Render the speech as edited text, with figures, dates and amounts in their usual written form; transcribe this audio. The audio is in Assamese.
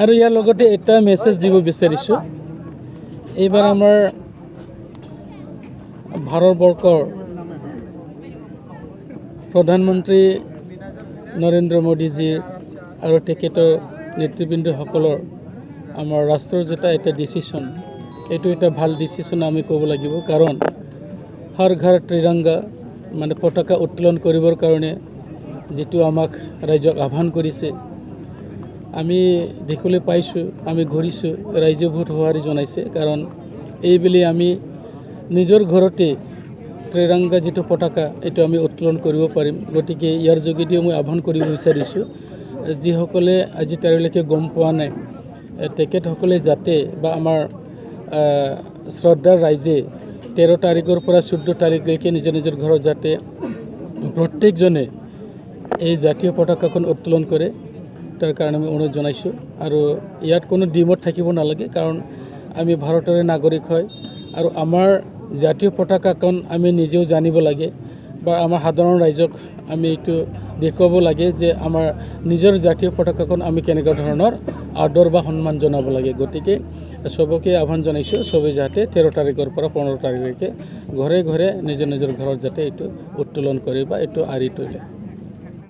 আৰু ইয়াৰ লগতে এটা মেছেজ দিব বিচাৰিছোঁ। এইবাৰ আমাৰ ভাৰতবৰ্ষৰ প্ৰধানমন্ত্ৰী নৰেন্দ্ৰ মোদীজীৰ আৰু তেখেতৰ নেতৃবৃন্দসকলৰ আমাৰ ৰাষ্ট্ৰৰ যেটা এটা ডিচিশ্যন, এইটো এটা ভাল ডিচিশ্যন আমি ক'ব লাগিব। কাৰণ হৰ ঘৰ ত্ৰিৰংগা মানে পতাকা উত্তোলন কৰিবৰ কাৰণে যিটো আমাক ৰাইজক আহ্বান কৰিছে, আমি দেখিবলৈ পাইছোঁ, আমি ঘূৰিছোঁ, ৰাইজে বহুত সঁহাৰি জনাইছে। কাৰণ এইবুলি আমি নিজৰ ঘৰতে ত্ৰিৰংগা যিটো পতাকা এইটো আমি উত্তোলন কৰিব পাৰিম। গতিকে ইয়াৰ যোগেদিও মই আহ্বান কৰিব বিচাৰিছোঁ, যিসকলে আজি তাৰিখলৈকে গম পোৱা নাই, তেখেতসকলে যাতে বা আমাৰ শ্ৰদ্ধাৰ ৰাইজে 13 তাৰিখৰ পৰা 14 তাৰিখলৈকে নিজৰ নিজৰ ঘৰত যাতে প্ৰত্যেকজনে এই জাতীয় পতাকাখন উত্তোলন কৰে, তাৰ কাৰণে আমি অনুৰোধ জনাইছোঁ। আৰু ইয়াত কোনো দ্বিমত থাকিব নালাগে, কাৰণ আমি ভাৰতৰে নাগৰিক হয় আৰু আমাৰ জাতীয় পতাকাখন আমি নিজেও জানিব লাগে বা আমাৰ সাধাৰণ ৰাইজক আমি এইটো দেখুৱাব লাগে যে আমাৰ নিজৰ জাতীয় পতাকাখন আমি কেনেকুৱা ধৰণৰ আদৰ বা সন্মান জনাব লাগে। গতিকে চবকে আহ্বান জনাইছোঁ, চবেই যাতে 13 তাৰিখৰ পৰা 15 তাৰিখলৈকে ঘৰে ঘৰে নিজৰ নিজৰ ঘৰত যাতে এইটো উত্তোলন কৰে বা এইটো আঁৰি তোলে।